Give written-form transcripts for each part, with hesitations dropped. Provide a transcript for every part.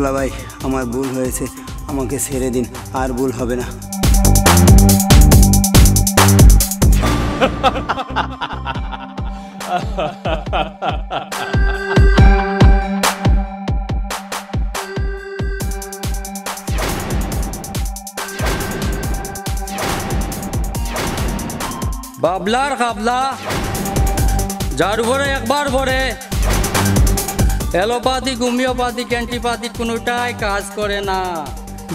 বাবলা ভাই আমার ভুল হয়েছে, আমাকে ছেড়ে দিন, আর ভুল হবে না। বাবলার কাবলা যার উপরে একবার পরে এলোপ্যাথিক হোমিওপ্যাথিক অ্যান্টিপ্যাথিক কোনোটাই কাজ করে না।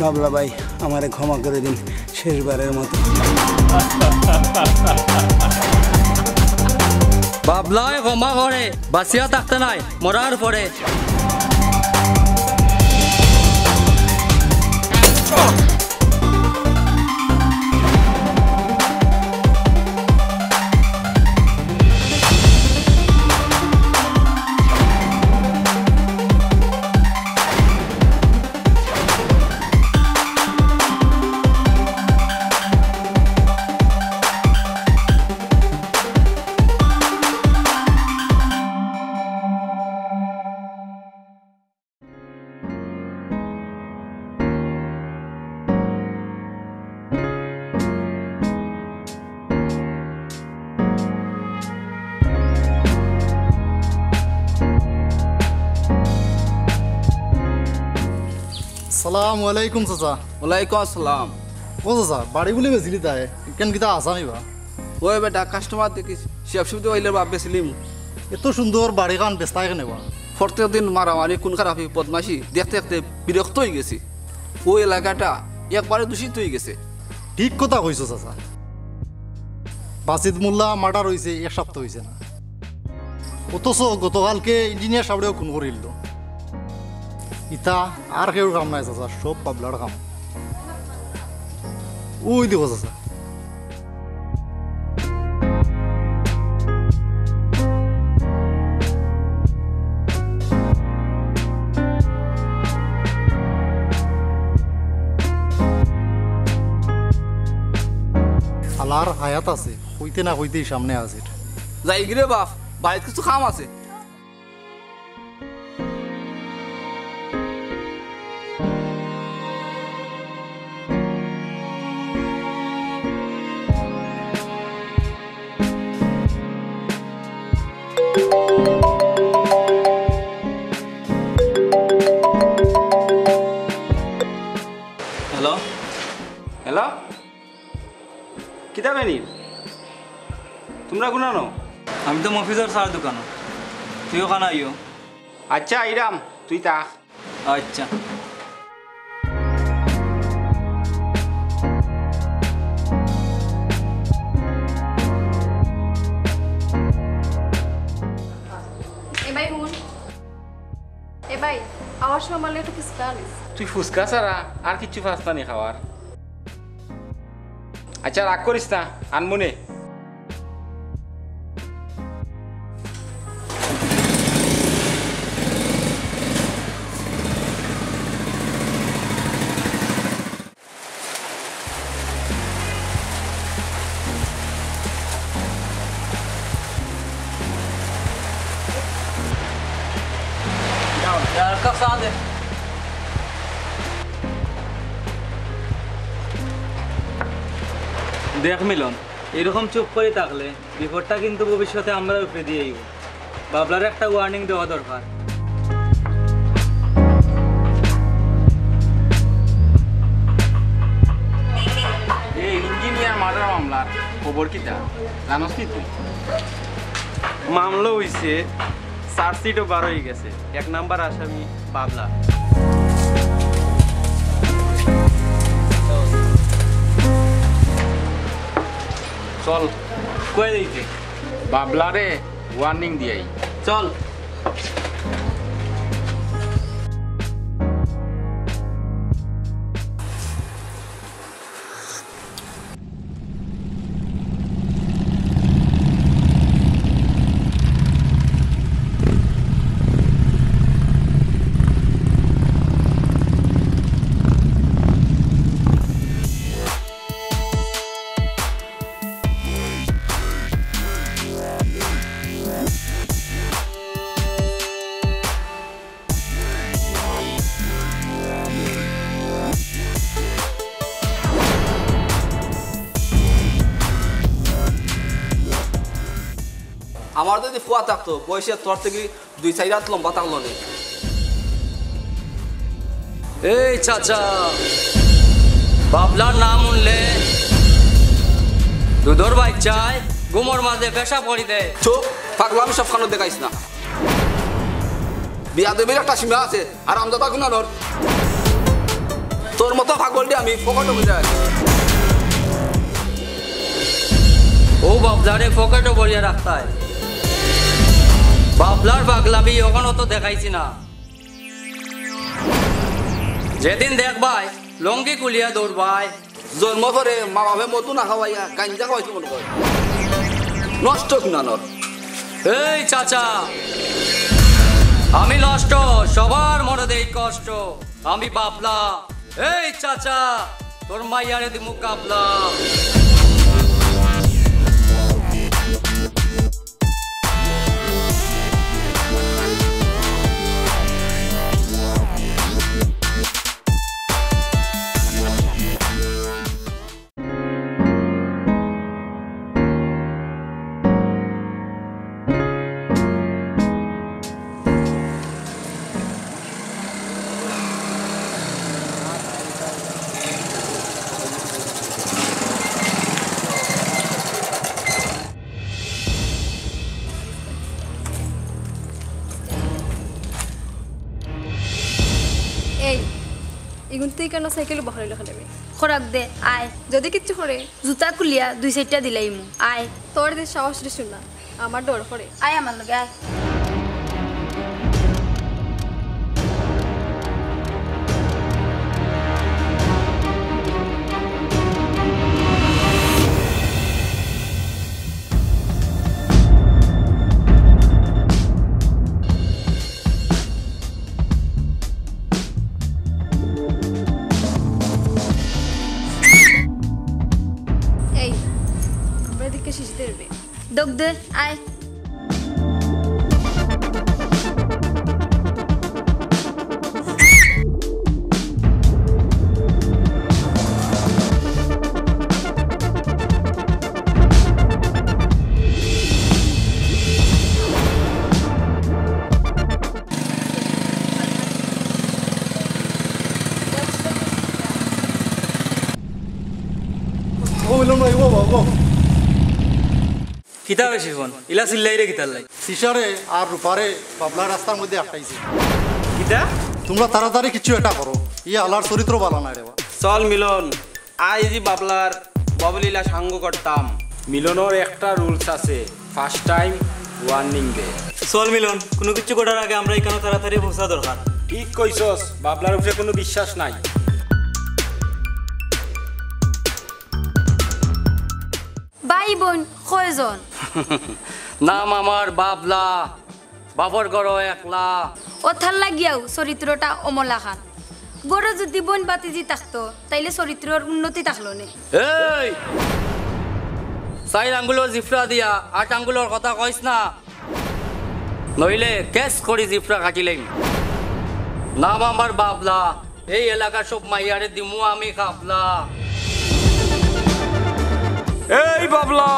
বাবলা ভাই আমারে ক্ষমা করে দিন, শেষবারের মতো। বাবলায় ক্ষমা করে বাঁচিয়া থাকতে নাই, মরার পরে। আসসালামু আলাইকুম চাচা। ওয়ালাইকুম আসসালাম। ও চাচা বাড়ি বলে বেছিলি তাই কেন কিতা আসামি বা? ওই বেটা কাস্টমার দেখিস সব সুবিধা হইলে বা বেছিলিম। এত সুন্দর বাড়ি কান বেস্তায় কেন বা? প্রত্যেক দিন মারামারি কোন খারাপি বদমাশি দেখতে দেখতে বিরক্ত হয়ে গেছি। ওই এলাকাটা একবারে দূষিত হয়ে গেছে। ঠিক কথা কইছো চাচা। বাসিদ মোল্লা মার্ডার হয়েছে এক সপ্তাহ হয়েছে না, অথচ গতকালকে ইঞ্জিনিয়ার সাহেবরেও খুন করিল। ইতা আর কেউ কাম নাই চাচা, সব পাবলার কাম। ওই দিব চাচা। আলার হায়াত আছে, হইতে না হইতেই সামনে আছে। যাই গিরে বাপ, বাড়িতে কিছু কাম আছে। হ্যালো হ্যালো, কিতা বেনি তোমরা গুনানো? আমি তো মফিজর সার দোকানো, তুই ওখানে আইও। আচ্ছা ইরাম তুই তাক। আচ্ছা ভাই আমার সময় মারলে একটু ফুচকা আনিস। তুই ফুচকা ছাড়া আর কিচ্ছু ফাস্তা নি খাওয়ার? আচ্ছা রাগ করিস না, আনমনে। দেখ মিলন, এরকম চুপ করে থাকলে বিপদটা কিন্তু ভবিষ্যতে আমরা উপরে দিয়েই। বাবলার একটা ওয়ার্নিং দেওয়া দরকার। এই ইঞ্জিনিয়ার মার্ডার মামলার খবর কিতা জানোস কি তুই? মামলা হইছে, চার্জশিটও বার হয়ে গেছে। 1 নাম্বার আসামি বাবলা। চল কয়ে দিয়েছে বাবলারে ওয়ার্নিং দিয়াই চল। আমার যদি ফুয়া থাকতো বয়সের তোর থেকে 2-4 হাত লম্বা থাকলো নে। এই চাচা বাবলার নাম উনলে দুধর বাচ্চায় গুমর মাঝে পেশা পড়ি দেয়। চুপ, পাগলামি সব খানো দেখাইস না। বিয়া দেবীর একটা সীমা আছে আর আমদাদা গুনানোর তোর মতো পাগলটি আমি পকেটে বুঝাই। ও বাবলারে পকেটে ভরিয়ে রাখতায়। বাবলার পাগলামি ওখানে তো দেখাইছি না। যেদিন দেখবাই লঙ্গি কুলিয়া দৌড়বাই। জন্ম করে মা বাপে মতো না খাওয়াইয়া গাঞ্জা খাওয়াইছে মনে করে নষ্ট গুনানোর। এই চাচা আমি নষ্ট, সবার মনে দেই কষ্ট। আমি বাবলা। এই চাচা তোর মাইয়ারে দিমু কাবলা। এই এগুন তুই কেন সাইকেল বহরে লেখা দেবে খোরাক দে আয়। যদি কিচ্ছু করে জুতা খুলিয়া 2-4টা দিলাইমু আয়। তোর দিয়ে সাহস দিছুন না, আমার ডর করে। আয় আমার লগে আয়। এই আমরা দিকে শিশিতে দেবে দগ দে আয়। ও মিলন ভাই ও বাবা কিতা বেশি ফোন ইলা চিল্লাই রে কিতার লাই সিসারে আর রূপারে বাবলা রাস্তার মধ্যে আটকাইছে। কিতা তোমরা তাড়াতাড়ি কিছু এটা করো, ইয়ে আলার চরিত্র ভালো নাই রে বা। চল মিলন আজ যে বাবলার ববলীলা সাঙ্গ করতাম। মিলনের একটা রুলস আছে, ফার্স্ট টাইম ওয়ার্নিং দে। চল মিলন, কোনো কিছু করার আগে আমরা এখানে তাড়াতাড়ি পৌঁছা দরকার। ঠিক কইছস, বাবলার উপরে কোনো বিশ্বাস নাই। ভাই বোন কয়জন? নাম আমার বাবলা, বাবর গড় একলা। ও থাল লাগিয়াও চরিত্রটা অমলা খান। গড় যদি বোন বাতিজি থাকতো তাইলে চরিত্রের উন্নতি থাকলো নে। এই 4 আঙ্গুলের জিফরা দিয়া 8 আঙ্গুলের কথা কইস না, নইলে কেস করি জিফরা কাটিলেন। নাম আমার বাবলা, এই এলাকার সব মাইয়ারে দিমু আমি কাবলা। এই বাবলা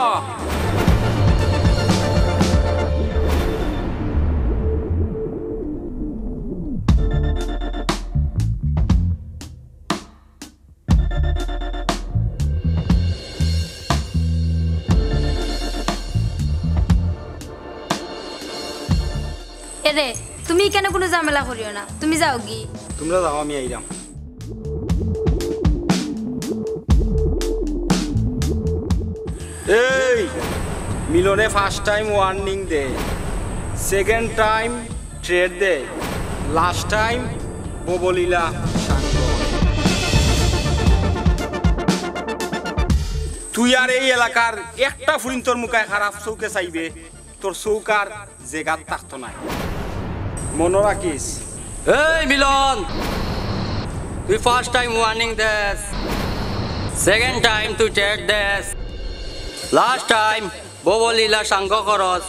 এরে তুমি কেন কোনো ঝামেলা করিও না, তুমি যাও গি। তোমরা যাও, আমি আইরাম। এই মিলনে ফার্স্ট টাইম ওয়ার্নিং দে, সেকেন্ড টাইম ট্রেড দে, লাস্ট টাইম ববলীলা সাঙ্গ। তুই আর এই এলাকার একটা ফুরিন তোর মুখায় খারাপ চৌকে চাইবে, তোর চৌকার জেগাত থাকতো নাই, মনে রাখিস। এই মিলন, তুই ফার্স্ট টাইম ওয়ার্নিং দেস, সেকেন্ড টাইম তুই ট্রেড দেস, লাস্ট টাইম ববলীলা সাঙ্গ করস।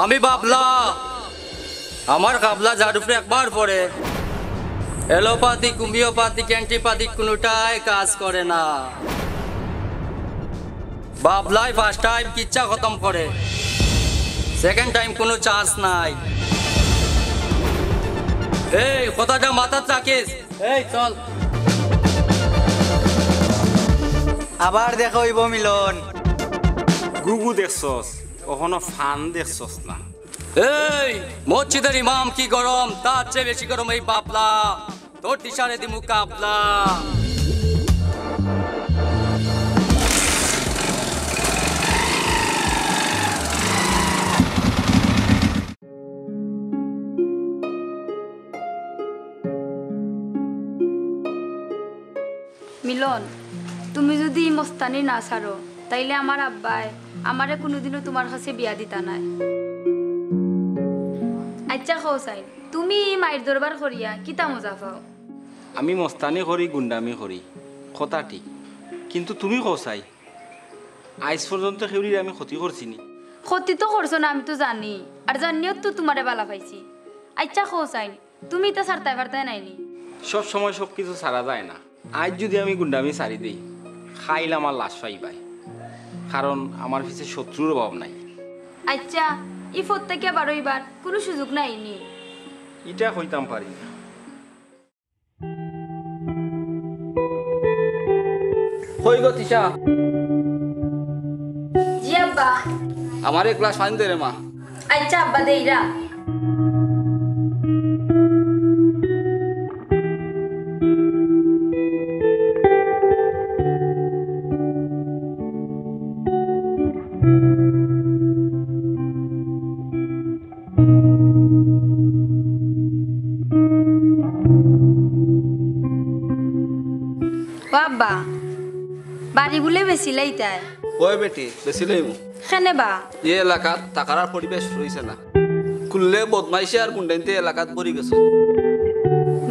আমি বাবলা, আমার কাবলা যার উপরে একবার পড়ে এলোপ্যাথিক হোমিওপ্যাথিক অ্যান্টিপ্যাথিক কোনোটাই কাজ করে না। বাবলাই ফার্স্ট টাইম কিচ্ছা খতম করে। সেকেন্ড টাইম কোনো চান্স নাই। এই কথাটা মাথায় রাখিস। এই চল। আবার দেখা হইব মিলন। গুগু দেখছস কখনো ফান দেখছস না। এই মসজিদের ইমাম কি গরম, তার চেয়ে বেশি গরম এই বাবলা। তোর দিশারে দিমু কাবলা। মিলন, তুমি যদি মস্তানি না ছাড়ো তাইলে আমার আব্বাই আমারে কোনোদিনও তোমার কাছে বিয়া দিতা নাই। আচ্ছা খোসাইন, তুমি মায়ের দরবার করিয়া কিতা মজা পাও? আমি মস্তানি করি, গুন্ডামি করি, কথা ঠিক, কিন্তু তুমি কোসাই আজ পর্যন্ত সেউরির আমি ক্ষতি করছিনি। ক্ষতি তো করছো না, আমি তো জানি, আর জানিও তো তোমারে বালা পাইছি। আচ্ছা খোসাইন, তুমি তো ছাড়তাই পারতাই নাইনি। সব সময় সব কিছু ছাড়া যায় না। আজ যদি আমি গুন্ডামি ছাড়ি দিই, খাইলে আমার লাশ পাইবাই, কারণ আমার পিছে শত্রুর অভাব নাই। আচ্ছা, ই ফোর থেকে বারোইবার কোনো সুযোগ নাইনি। এটা হইতাম পারি না। হই গো তিশা, জি আব্বা। আমার এক গ্লাস পানি দে রে মা। আচ্ছা আব্বা, দেইরা। বাবা বাড়ি বলে বেশি লাইতায়। ওই বেটি বেশি লইমু। কেনে বা? এই এলাকাত টাকার পরিবেশ রয়েছে না, খুললে বদমাইশি আর গুন্ডাইতে এলাকাত পরি গেছে।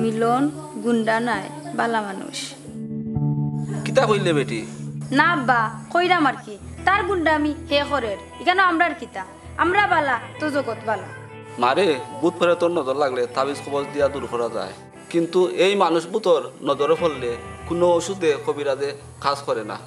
মিলন গুন্ডা নাই, বালা মানুষ। কিতা কইলে বেটি? না আব্বা, কইরাম আর কি, তার গুন্ডা আমি হে করের, এখানে আমরার কিতা, আমরা বালা তো জগৎ বালা। মারে বুত পরে তোর নজর লাগলে তাবিজ খবর দিয়া দূর করা যায়, কিন্তু এই মানুষ বুতর নজরে ফললে কোনো ওষুধে কবিরাজে কাজ করে না।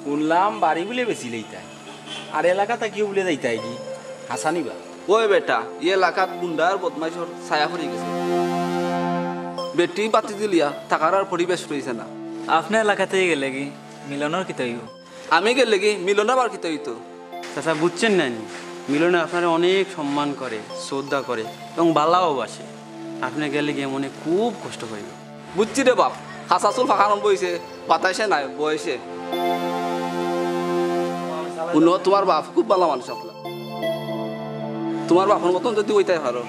শুনলাম বাড়ি বলে বেশি লইতাই, আর এলাকা তাকিয়ে বলে যাইতাই কি হাসানিবা? ওই বেটা এই এলাকাত গুন্ডার বদমাইশর ছায়া পড়ে গেছে, বেটি বাতি দিলিয়া টাকার আর পরিবেশ রয়েছে না। আপনার এলাকাতে গেলে কি মিলনের কি তৈব? আমি গেলে কি মিলন আবার কি তৈত? চাচা বুঝছেন না, মিলনে আপনারা অনেক সম্মান করে, শ্রদ্ধা করে এবং বালাও বাসে। আপনি গেলে গিয়ে মনে খুব কষ্ট পাইব। বুঝছি রে বাপ, হাসা চুল ফাঁকান বইছে, বাতাইছে নাই বয়সে। তোমার বাপ খুব ভালো মানুষ, আপনার তোমার বাপের মতন যদি ওইটাই পারো,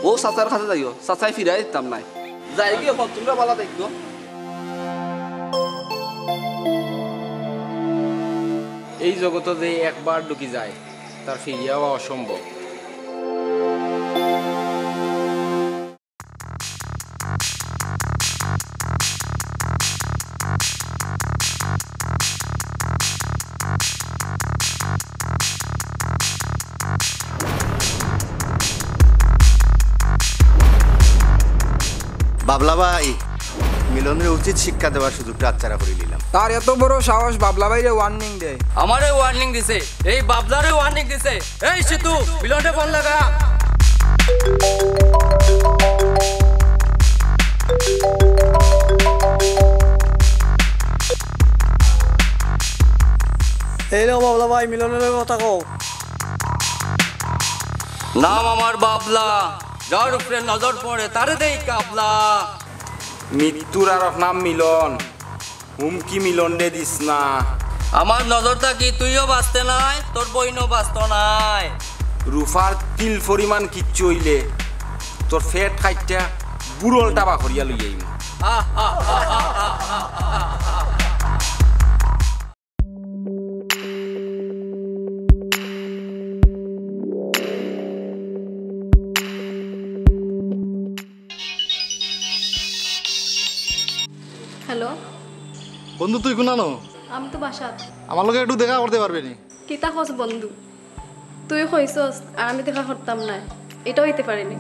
ও চাচার কাছে যাইও, চাচাই ফিরাই দিতাম নাই। যাই গিয়ে তোমরা ভালো দেখো। এই জগতে যে একবার ঢুকি যায় তার ফিরিয়া হওয়া অসম্ভব। বাবলা ভাই, মিলনের উচিত শিক্ষা দেওয়ার সুযোগটা আচ্ছারা করে নিলাম। তার এত বড় সাহস বাবলা ভাইরে ওয়ার্নিং দেয়। আমারে ওয়ার্নিং দিছে, এই বাবলারে ওয়ার্নিং দিছে। এই সিতু মিলনে ফোন লাগা। এই লো বাবলা ভাই, মিলনের কথা কও। নাম আমার বাবলা, যার উপরে নজর পড়ে তারে দেই কাবলা। মৃত্যুর আর নাম মিলন, হুমকি মিলন দে দিস না। আমার নজর থাকি তুইও বাঁচতে নাই, তোর বইনও বাঁচত নাই। রুফার তিল পরিমাণ কিচ্ছু হইলে তোর ফেট খাইটা বুড়লটা বা করিয়া লইয়াইম। বন্ধু তুই কোনানো? আমি তো বাসাত। আমার লগে একটু দেখা করতে পারবে নি? কিতা খোঁজ বন্ধু, তুই কইছস আর আমি দেখা করতাম না, এটাও হইতে পারেনি।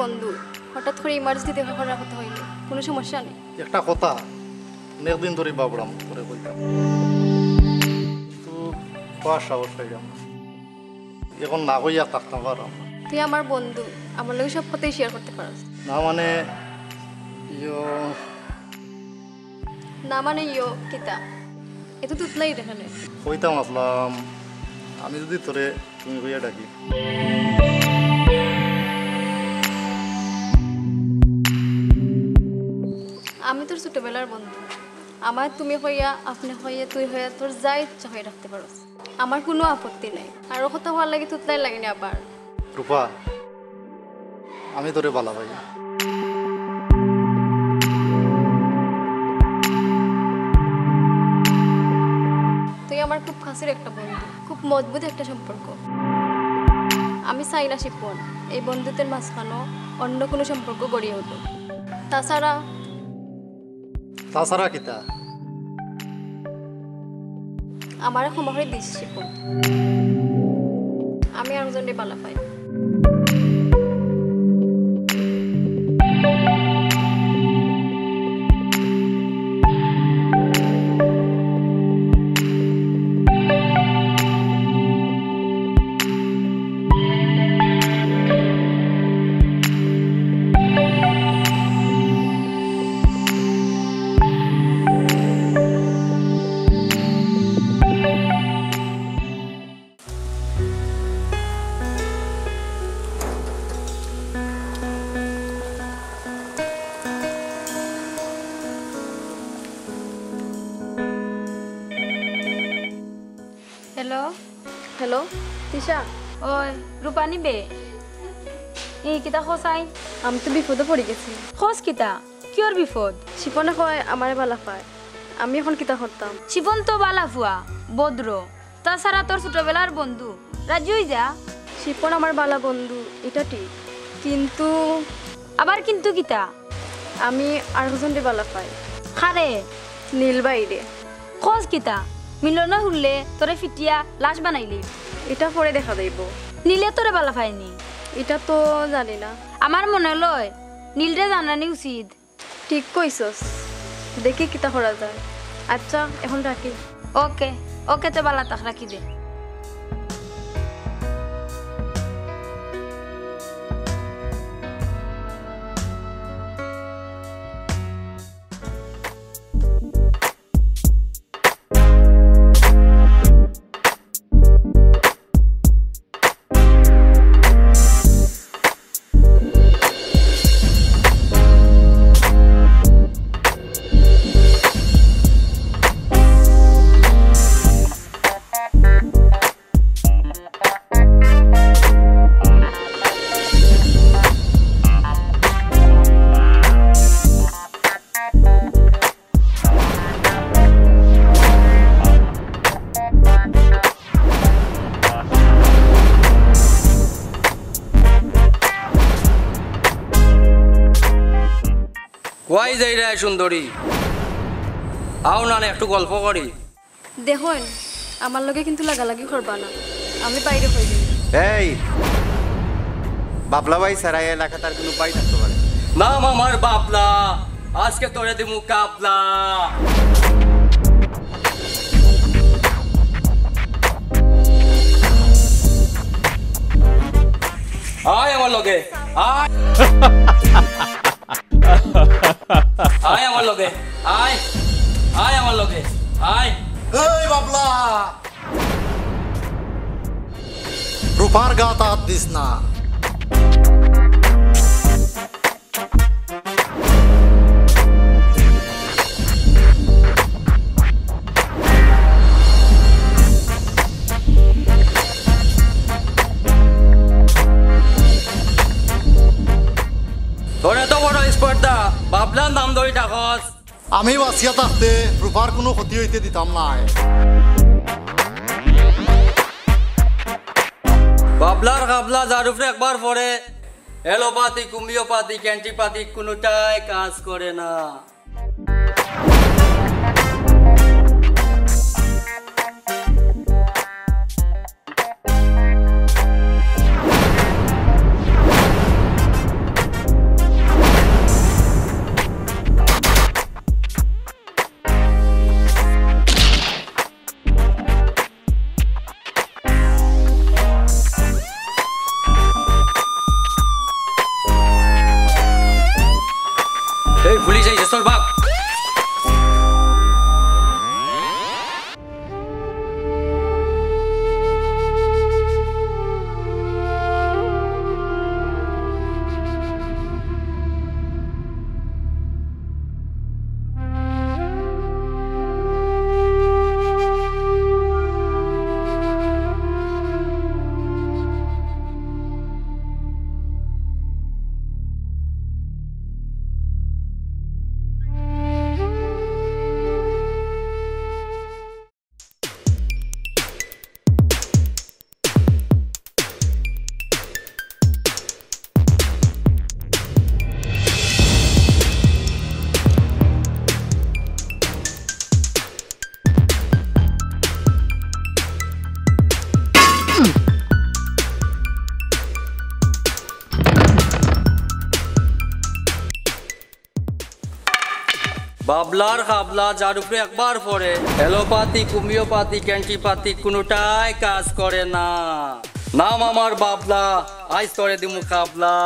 বন্ধু হঠাৎ করে ইমার্জেন্সি দেখা করার কথা হইল, কোনো সমস্যা নেই। একটা কথা অনেকদিন ধরে বাবরাম করে বলতাম, কিন্তু পাওয়ার সাহস পাইলাম না। এখন না কইয়া থাকতাম পারো। তুই আমার বন্ধু, আমার লগে সব কথাই শেয়ার করতে পারস। না মানে ইয়ো কিতা এত তুতলাই দেখানে কইতাম আসলাম আমি যদি তোরে তুমি কইয়া ডাকি। আমি তোর ছোটবেলার বন্ধু, আমার তুমি হইয়া আপনি হইয়া তুই হইয়া তোর যা ইচ্ছা হয়ে রাখতে পারস, আমার কোনো আপত্তি নাই। আরো কথা হওয়ার লাগে তুতলাই লাগেনি। আবার রূপা আমি তোরে বালা ভাই, তুই আমার খুব কাছের একটা বন্ধু, খুব মজবুত একটা সম্পর্ক। আমি চাই না শিপন এই বন্ধুত্বের মাঝখানেও অন্য কোনো সম্পর্ক গড়িয়ে উঠুক। তাছাড়া কিতা আমার ক্ষমা করে দিস শিপন, আমি আর জন্য পালা পাই। হ্যালো তিশা, ওই রূপা নিবে এই কিতা খোঁচাই? আমি তো বিপদে পড়ে গেছি। খোঁজ কিতা? কিয়র বিপদ? শিপনে কয় আমারে বালা পায়, আমি এখন কিতা করতাম? শিপন তো বালা ফুয়া বদ্র, তাছাড়া তোর ছোটবেলার বন্ধু, রাজি হই যা। শিপন আমার বালা বন্ধু এটা ঠিক, কিন্তু আবার কিন্তু কিতা? আমি আর একজনকে বালা পাই। খারে? নীল বাইরে। খোঁজ কিতা? মিলন হুললে তোরে ফিটিয়া লাশ বানাইলি, এটা পরে দেখা যাইব। নীলে তোরে বালা পাইনি এটা তো জানি না। আমার মনে লয় নীলরে জানানি উচিত। ঠিক কইছস, দেখি কিতা করা যায়। আচ্ছা এখন রাখি। ওকে ওকে, তো বালা তাক রাখি দে। ওয়াই যাই রে সুন্দরী, আও না একটু গল্প করি। দেখুন আমার লগে কিন্তু লাগালাগি করবা না, আমি বাইরে হয়ে যাই। এই বাবলা ভাই সারা এলাকা তার কোনো পাই থাকতে পারে। নাম আমার বাবলা, আজকে তোরে দিমু কাবলা। আয় আমার লগে আয়। আয় আমার লগে আয় আয় আমার লগে আয় এই বাবলা রূপার গাত হাত দিস না তোর এত বড় স্পর্ধা বাবলার নাম ধরে ডাকস আমি বাঁচিয়া থাকতে রূপার কোনো ক্ষতি হইতে দিতাম না বাবলার কাবলা যার উপরে একবার পরে এলোপাতি কুমিওপাতি ক্যান্টিপাতি কোনোটাই কাজ করে না পুলিশ এসে চল বাপ বাবলার কাবলা যার উপরে একবার পরে এলোপাতি কুমিওপাতি ক্যান্টিপাতি কোনোটাই কাজ করে না নাম আমার বাবলা আইস করে দিমু কাবলা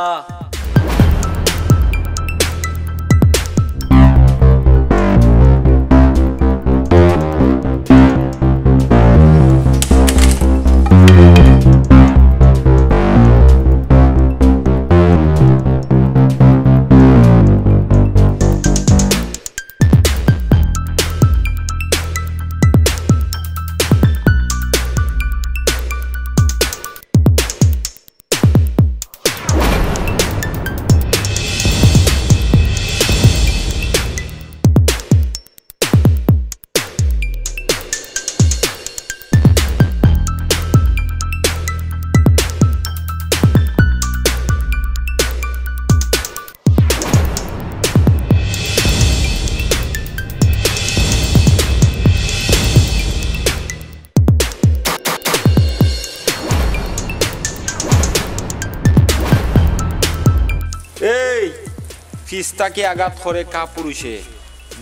ফিস্তাকে আঘাত করে কা পুরুষে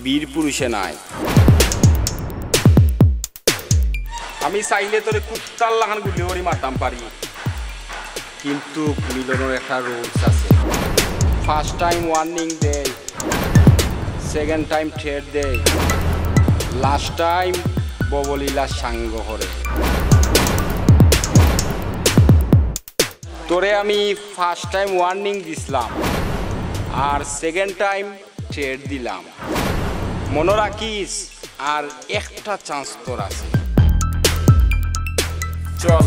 বীর পুরুষে নাই আমি চাইলে তোরে কুত্তার লাগান গুলি করে মারতাম পারি কিন্তু মিলনের একটা রুলস আছে ফার্স্ট টাইম ওয়ার্নিং দেয় সেকেন্ড টাইম থ্রেট দেয় লাস্ট টাইম ববলীলা সাঙ্গ করে তোরে আমি ফার্স্ট টাইম ওয়ার্নিং দিছিলাম আর সেকেন্ড টাইম থ্রেট দিলাম মনে রাখিস আর একটা চান্স তোর আছে চল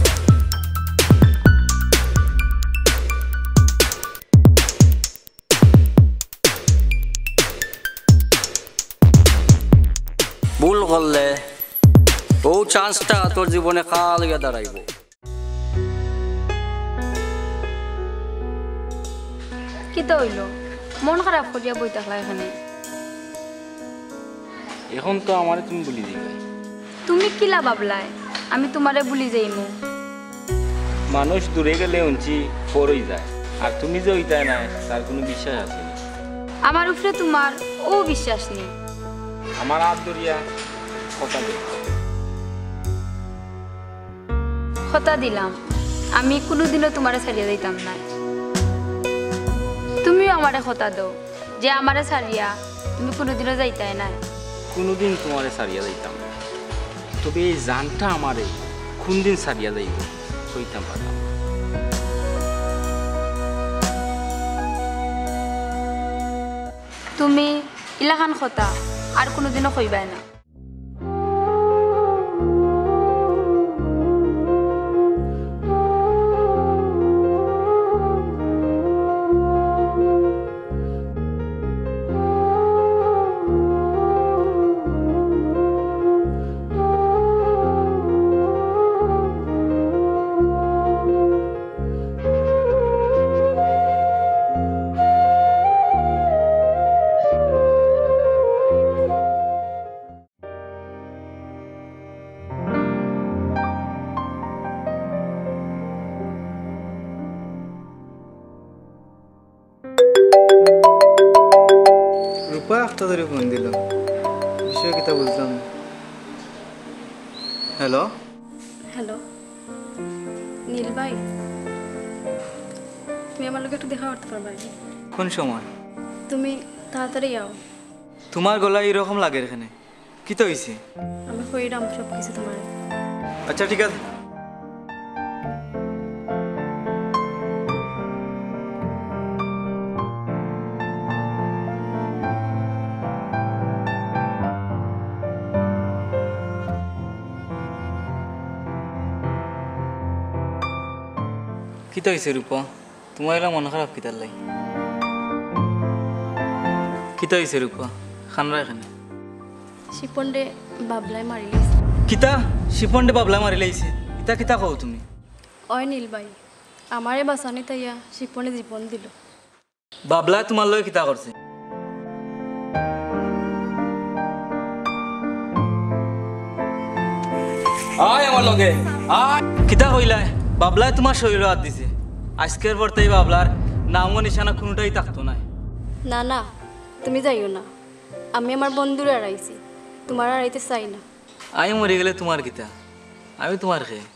ভুল করলে ও চান্সটা তোর জীবনে কাল গিয়ে দাঁড়াইব কি তো হইল মন খারাপ করিয়া বই থাকলা এখানে এখন তো আমারে তুমি বলি দিবে তুমি কিলা বাবলায় আমি তোমারে ভুলি যাইমু মানুষ দূরে গেলে উঞ্চি পরই যায় আর তুমি যে ওইটাই নাই তার কোনো বিশ্বাস আছে না আমার উপরে তোমার ও বিশ্বাস নেই আমার হাত ধরিয়া কথা দে কথা দিলাম আমি কোনোদিনও তোমারে ছাড়িয়ে যাইতাম না তুমিও আমারে কথা দাও যে আমারে সারিয়া তুমি কোনোদিনও যাইতাই না। কোনোদিন তোমারে সারিয়া যাইতাম না, তবে এই জানটা আমারে কোন দিন সারিয়া যাইব কইতাম পারতাম। তুমি ইলাখান কথা আর কোনোদিনও কইবাই না। রূপা একটা ধরে ফোন দিল, বিষয় কিতা বুঝলাম। হ্যালো হ্যালো নীল ভাই, তুমি আমার লোক একটু দেখা করতে পারবা? কোন সময়? তুমি তাড়াতাড়ি আও। তোমার গলা এরকম লাগে এখানে, কি তো হয়েছে? আমি কইরাম সব কিছু তোমার। আচ্ছা ঠিক আছে। কিতা হয়েছে রূপা, তোমার এলা মন খারাপ কিতার লাই? কিতা হয়েছে রূপা, খানরা এখানে? শিপন্ডে বাবলাই মারি লাইছে। কিতা শিপন্ডে বাবলা মারি লাইছে? কিতা কিতা কও তুমি? ওই নীল ভাই, আমারে বাঁচানি তাইয়া শিপনে জীবন দিল। বাবলা তোমার লগে কিতা করছে? আয় আমার লগে আয়। কিতা কইলা? বাবলায় তোমার শরীর হাত দিছে, আজকের পর তাই বাবলার নামও নিশানা কোনোটাই থাকতো না। না না তুমি যাইও না, আমি আমার বন্ধুরে আড়াইছি, তোমার আড়াইতে চাই না। আমি মরে গেলে তোমার কিতা, আমি তোমার খেয়ে।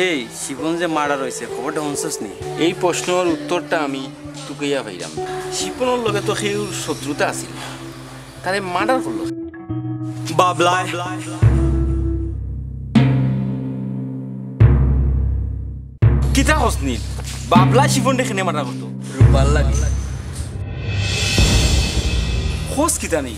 এই শিপন যে মারা রয়েছে, খবরটা শুনছস নি? এই প্রশ্নের উত্তরটা আমি তুকাইয়া পাইলাম। শিপনের লগে তো সেই শত্রুতা আছিল, তারে মার্ডার করলো বাবলায়। কিতা হসনি? বাবলা শিপন দেখে মারা করতো রূপার লাগে খোঁজ কিতা নেই?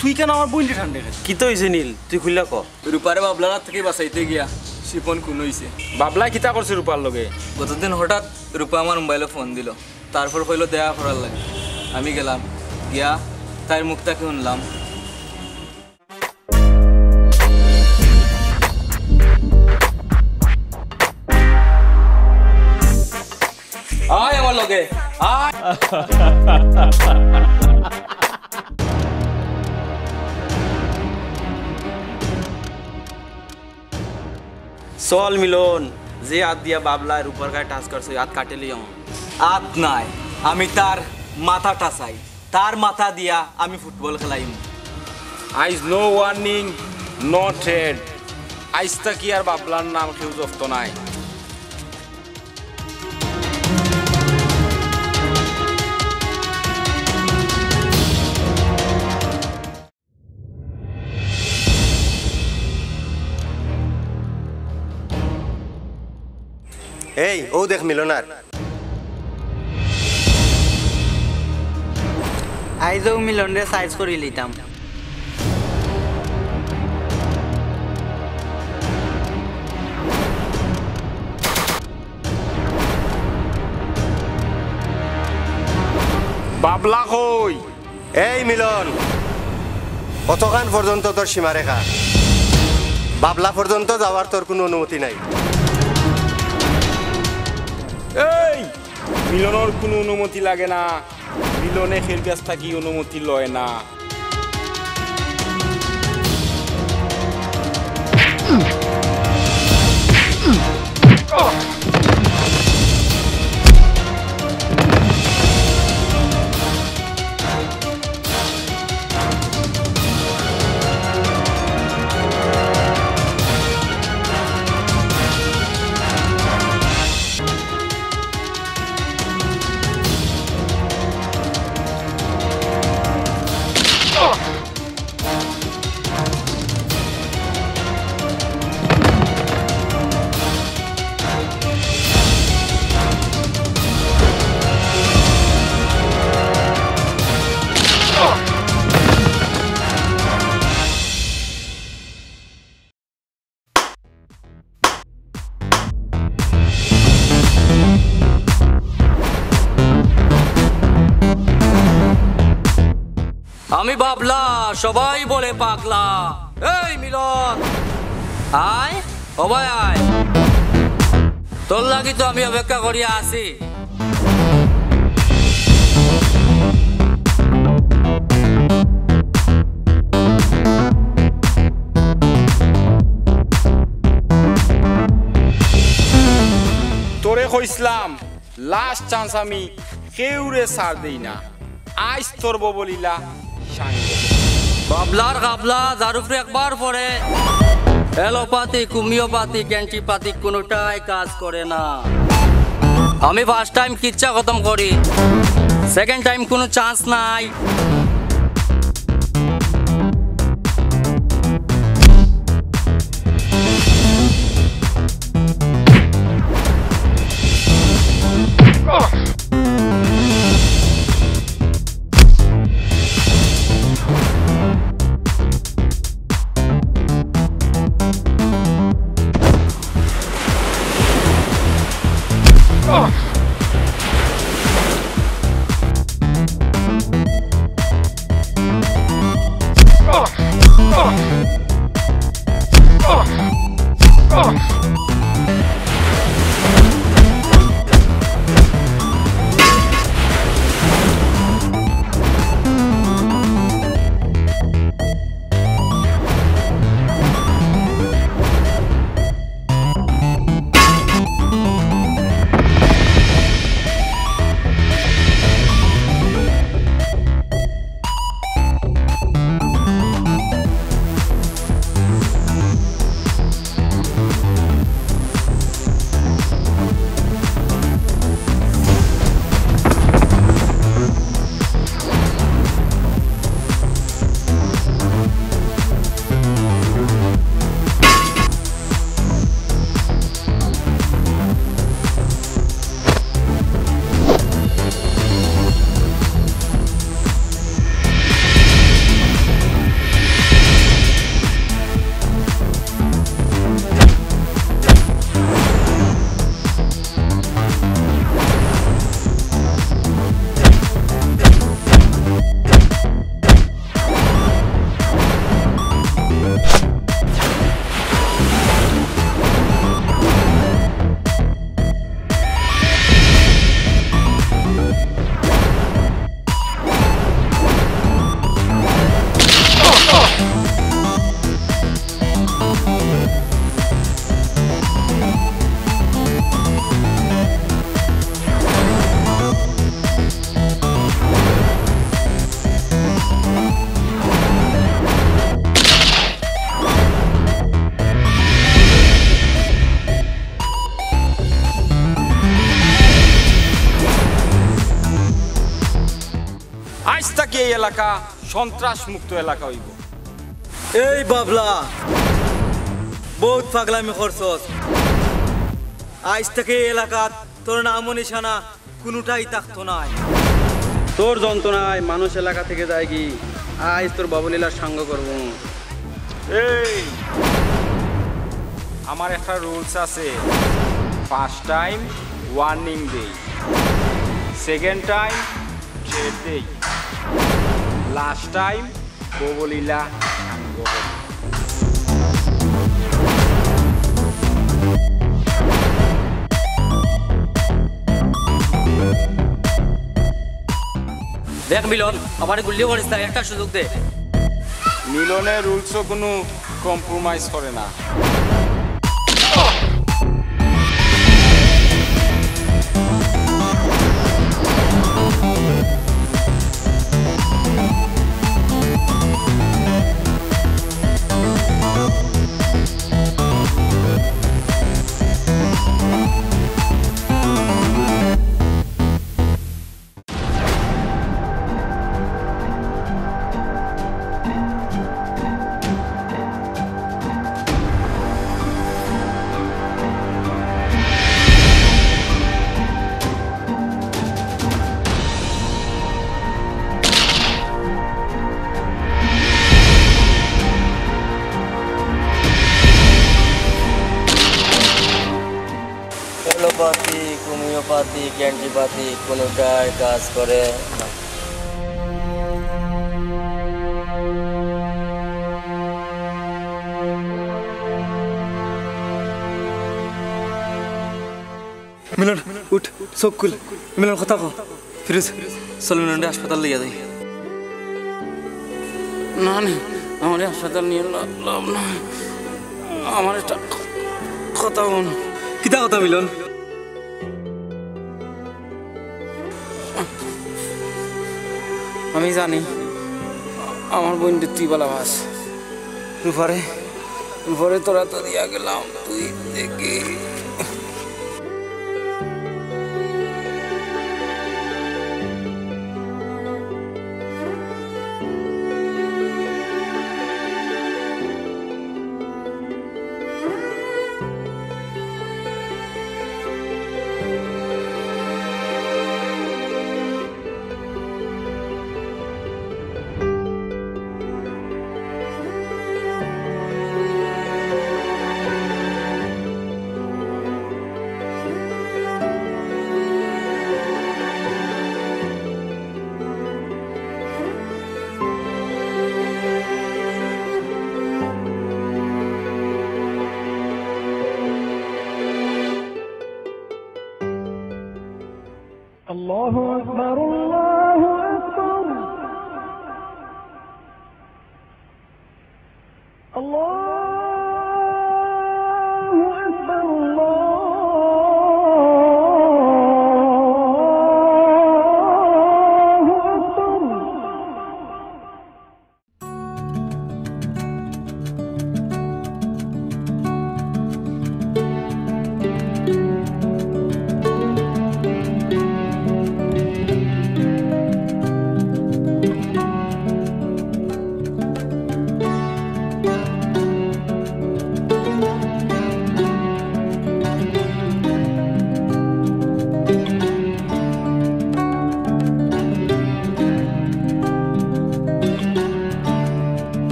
তুই কেন আমার বইনটি ঠান্ডা খাই? কিতা হয়েছে নীল, তুই খুললা ক। রূপারে বাবলার হাত থেকে বাঁচাইতে গিয়া শিপন খুন হইছে। বাবলা কিতা করছে রূপার লগে? গতদিন হঠাৎ রূপা আমার মোবাইলে ফোন দিল, তারপর কইলো দেখা করার লাগে। আমি গেলাম, গিয়া তার মুখটাকে শুনলাম। আয় আমার লগে আয়। চল মিলন, যে হাত দিয়া বাবলার উপর গায়ে টাচ করছে হাত কাটে লিও। হাত নাই, আমি তার মাথাটা চাই, তার মাথা দিয়া আমি ফুটবল খেলাইম। আইজ নো ওয়ার্নিং নো ট্রেড। আইজ তাকি আর বাবলার নাম কেউ জফত নাই। এই ও দেখ মিলনার আইজও মিলন রে সাইজ করে লিতাম। বাবলা কই? এই মিলন, কতক্ষণ পর্যন্ত তোর সীমারেখা? বাবলা পর্যন্ত যাওয়ার তোর কোনো অনুমতি নাই। এই মিলনের কোনো অনুমতি লাগে না, মিলনে খের কাছ থাকি অনুমতি লয় না। আমি বাবলা, সবাই বলে পাগলা। এই মিলন, আয় সবাই আয়, তোর লাগি তো আমি অপেক্ষা করিয়া আছি। তোরে কইসলাম লাস্ট চান্স, আমি কেউরে ছাড় দেই না। আইস তোর বলিলা বাবলার গাবলা যার উপরে একবার পরে এলোপাতি কুমিওপাতি ক্যান্টিপাতি কোনোটাই কাজ করে না। আমি ফার্স্ট টাইম কিচ্ছা খতম করি, সেকেন্ড টাইম কোনো চান্স নাই। আজ থেকে এই এলাকা সন্ত্রাস মুক্ত এলাকা হইব। এই বাবলা, বহুত পাগলামি করছস। আজ থেকে এই এলাকাত তোর নাম নিশানা কোনোটাই থাকতো নাই। তোর যন্ত্রণায় মানুষ এলাকা থেকে যায় কি, আজ তোর বাবুলীলার সঙ্গ করবো। এই আমার একটা রুলস আছে, ফার্স্ট টাইম ওয়ার্নিং দেই, সেকেন্ড টাইম ট্রেড দেই, লাস্ট টাইম ববলীলা সাঙ্গ করি। দেখ মিলন, আমার গুল্লি করিস না, একটা সুযোগ দে। মিলনের রুলসও কোনো কম্প্রোমাইজ করে না। পাতি ক্যান্ডি পাতি কোনোটাই কাজ করে না। মিলন উঠ চোখ খুল মিলন কথা কো ফিরোজ চল মিলন হাসপাতাল লিয়ে যাই। না না আমার হাসপাতাল নিয়ে লাভ না, আমার একটা কথা বল। কিতা কথা মিলন? আমি জানি আমার বোনটা তুই ভালোবাস, রূপারে রূপারে তোরা তো দিয়া গেলাম, তুই দেখি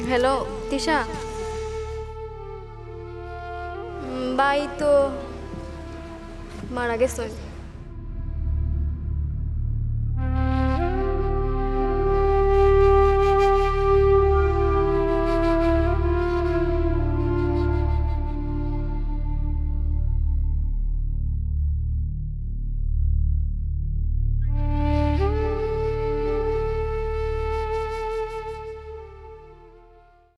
হ্যালো তিশা, ভাই তো মারা গেছে।